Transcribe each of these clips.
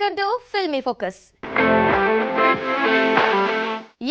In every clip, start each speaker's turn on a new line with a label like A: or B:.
A: Welcome to filmy focus.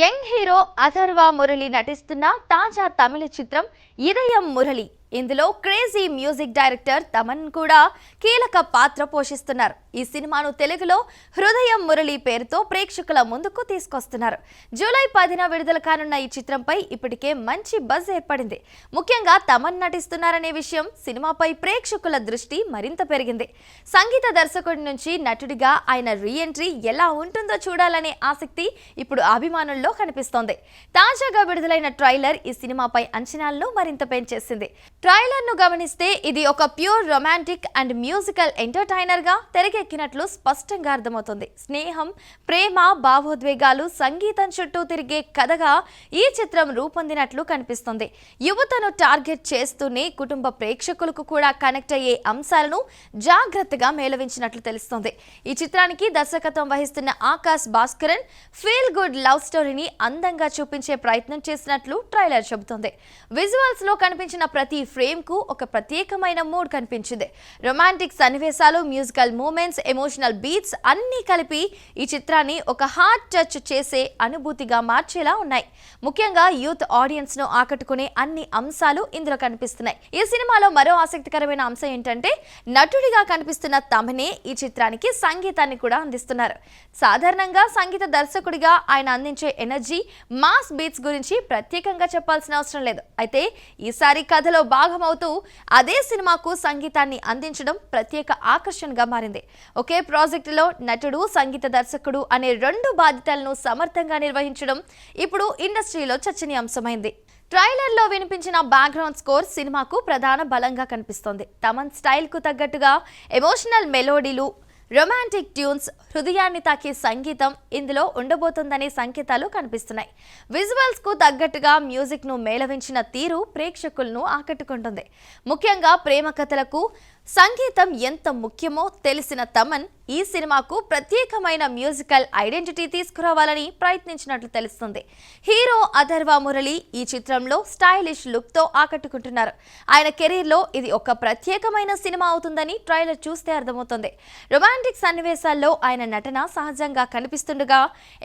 A: Young hero Atharva Murali నటిస్తున్న తాజా తమిళ చిత్రం ఇదయం మురళి. ఇందులో క్రేజీ మ్యూజిక్ డైరెక్టర్ తమన్ కూడా కీలక పాత్ర పోషిస్తున్నారు. ఈ సినిమాను తెలుగులో హృదయం మురళి పేరుతో ప్రేక్షకుల ముందుకు తీసుకొస్తున్నారు. జూలై 10న విడుదల కానున్న ఈ చిత్రంపై ఇప్పటికే మంచి బజ్ ఏర్పడింది. ముఖ్యంగా తమన్ నటిస్తున్నారనే విషయం సినిమాపై ప్రేక్షకుల దృష్టి మరింత పెరిగింది. సంగీత దర్శకుడి నుంచి నటుడిగా ఆయన రీఎంట్రీ ఎలా ఉంటుందో చూడాలనే ఆసక్తి ఇప్పుడు అభిమానుల్లో కనిపిస్తోంది. తాజాగా విడుదలైన ట్రైలర్ ఈ సినిమాపై అంచనాలను మరింత పెంచేసింది. ట్రైలర్ ను గమనిస్తే ఇది ఒక pure romantic and musical entertainer గా తెరకెక్కినట్లు స్పష్టంగా అర్థమవుతుంది. స్నేహం, ప్రేమ, భావోద్వేగాలు, సంగీతం చుట్టూ తిరిగే కథగా ఈ చిత్రం రూపొందినట్లు కనిపిస్తుంది. యువతను టార్గెట్ చేస్తూనే కుటుంబ ప్రేక్షకులకు కూడా కనెక్ట్ అయ్యే అంశాలను జాగ్రత్తగా మేళవించినట్లు తెలుస్తోంది. ఈ చిత్రానికి దర్శకత్వం వహిస్తున్న Akash Bhaskaran feel good love స్టోరీని అందంగా చూపించే ప్రయత్నం చేసినట్లు ట్రైలర్ చెబుతోంది. విజువల్స్ లో కనిపించిన ప్రతి ఫ్రేమ్ కు ఒక ప్రత్యేకమైన మూడ్ కనిపించింది. రొమాంటిక్ సన్నివేశాలు, మ్యూజికల్ మూమెంట్స్, ఎమోషనల్ బీట్స్ అన్నీ కలిపి ఈ చిత్రాన్ని ఒక హార్ట్ టచ్ చేసే అనుభూతిగా మార్చేలా ఉన్నాయి. ముఖ్యంగా యూత్ ఆడియన్స్ ను ఆకట్టుకునే అన్ని అంశాలు ఇందులో కనిపిస్తున్నాయి. ఈ సినిమాలో మరో ఆసక్తికరమైన అంశం ఏంటంటే నటుడిగా కనిపిస్తున్న తమనే ఈ చిత్రానికి సంగీతాన్ని కూడా అందిస్తున్నారు. సాధారణంగా సంగీత దర్శకుడిగా ఆయన అందించే ఎనర్జీ, మాస్ బీట్స్ గురించి ప్రత్యేకంగా చెప్పాల్సిన అవసరం లేదు. అయితే ఈసారి కథలో భాగమవుతూ అదే సినిమాకు సంగీతాన్ని అందించడం ప్రత్యేక ఆకర్షణగా మారింది. ఒకే ప్రాజెక్టులో నటుడు, సంగీత దర్శకుడు అనే రెండు బాధ్యతలను సమర్థంగా నిర్వహించడం ఇప్పుడు ఇండస్ట్రీలో చర్చనీయాంశమైంది. ట్రైలర్ లో వినిపించిన బ్యాక్గ్రౌండ్ స్కోర్ సినిమాకు ప్రధాన బలంగా కనిపిస్తోంది. తమన్ స్టైల్ కు తగ్గట్టుగా ఎమోషనల్ మెలోడీలు, రొమాంటిక్ ట్యూన్స్, హృదయాన్ని తాకే సంగీతం ఇందులో ఉండబోతుందనే సంకేతాలు కనిపిస్తున్నాయి. విజువల్స్ కు తగ్గట్టుగా మ్యూజిక్ ను మేళవించిన తీరు ప్రేక్షకులను ఆకట్టుకుంటుంది. ముఖ్యంగా ప్రేమ కథలకు సంగీతం ఎంత ముఖ్యమో తెలిసిన తమన్ ఈ సినిమాకు ప్రత్యేకమైన మ్యూజికల్ ఐడెంటిటీ తీసుకురావాలని ప్రయత్నించినట్లు తెలుస్తుంది. హీరో అథర్వ మురళి ఈ చిత్రంలో స్టైలిష్ లుక్ తో ఆకట్టుకుంటున్నారు. ఆయన కెరీర్ లో ఇది ఒక ప్రత్యేకమైన సినిమా అవుతుందని ట్రైలర్ చూస్తే అర్థమవుతుంది. రొమాంటిక్ సన్నివేశాల్లో ఆయన నటన సహజంగా కనిపిస్తుండగా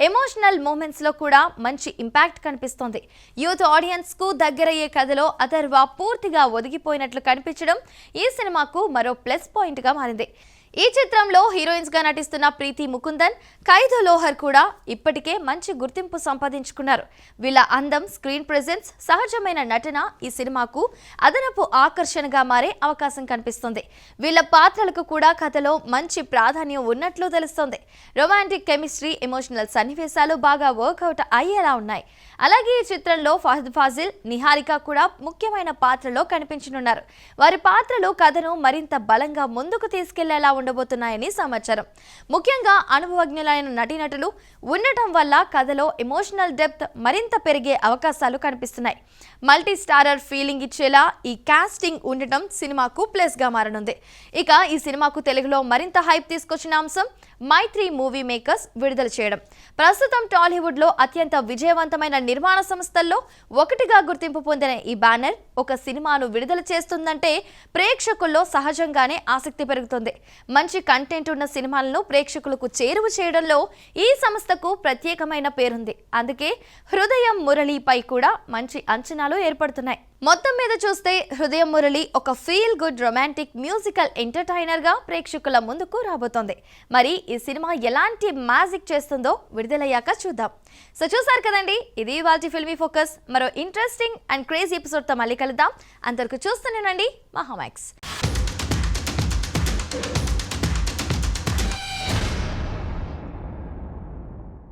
A: ఎమోషనల్ మూమెంట్స్ లో కూడా మంచి ఇంపాక్ట్ కనిపిస్తోంది. యూత్ ఆడియన్స్ కు దగ్గరయ్యే కథలో అథర్వ పూర్తిగా ఒదిగిపోయినట్లు కనిపించడం ఈ సినిమాకు మరో ప్లస్ పాయింట్ గా మారింది. ఈ చిత్రంలో హీరోయిన్స్ గా నటిస్తున్న ప్రీతి ముకుందన్, ఖైదు లోహర్ కూడా ఇప్పటికే మంచి గుర్తింపు సంపాదించుకున్నారు. వీళ్ళ అందం, స్క్రీన్ ప్రెజెన్స్, సహజమైన నటన ఈ సినిమాకు అదనపు ఆకర్షణగా మారే అవకాశం కనిపిస్తుంది. వీళ్ళ పాత్రలకు కూడా కథలో మంచి ప్రాధాన్యం ఉన్నట్లు తెలుస్తోంది. రొమాంటిక్ కెమిస్ట్రీ, ఎమోషనల్ సన్నివేశాలు బాగా వర్కౌట్ అయ్యేలా ఉన్నాయి. అలాగే ఈ చిత్రంలో ఫహద్ ఫాజిల్, నిహారిక కూడా ముఖ్యమైన పాత్రలో కనిపించనున్నారు. వారి పాత్రలు కథను మరింత బలంగా ముందుకు తీసుకెళ్లేలా ఉండబోతున్నాయని సమాచారం. ముఖ్యంగా అనుభవజ్ఞులైన నటీనటులు ఉండటం వల్ల కథలో ఎమోషనల్ డెప్త్ మరింత పెరిగే అవకాశాలు కనిపిస్తున్నాయి. మల్టీ స్టారర్ ఫీలింగ్ ఇచ్చేలా ఈ కాస్టింగ్ ఉండటం సినిమాకు ప్లస్ గా మారనుంది. ఇక ఈ సినిమాకు తెలుగులో మరింత హైప్ తీసుకొచ్చిన అంశం మైత్రి మూవీ మేకర్స్ విడుదల చేయడం. ప్రస్తుతం టాలీవుడ్ లో అత్యంత విజయవంతమైన నిర్మాణ సంస్థల్లో ఒకటిగా గుర్తింపు పొందిన ఈ బ్యానర్ ఒక సినిమాను విడుదల చేస్తుందంటే ప్రేక్షకుల్లో సహజంగానే ఆసక్తి పెరుగుతుంది. మంచి కంటెంట్ ఉన్న సినిమాలను ప్రేక్షకులకు చేరువ చేయడంలో ఈ సంస్థకు ప్రత్యేకమైన పేరుంది. అందుకే హృదయం మురళిపై కూడా మంచి అంచనాలు ఏర్పడుతున్నాయి. మొత్తం మీద చూస్తే హృదయం మురళి ఒక feel good romantic musical entertainer గా ప్రేక్షకుల ముందుకు రాబోతోంది. మరి ఈ సినిమా ఎలాంటి మ్యాజిక్ చేస్తుందో విడుదలయ్యాక చూద్దాం. సో చూసారు కదండి, ఇది ఇవాల్టి ఫిల్మీ ఫోకస్. మరో ఇంట్రెస్టింగ్ అండ్ క్రేజీ ఎపిసోడ్ తో మళ్ళీ కలుద్దాం. అంతవరకు చూస్తూనేనండి మహామాక్స్.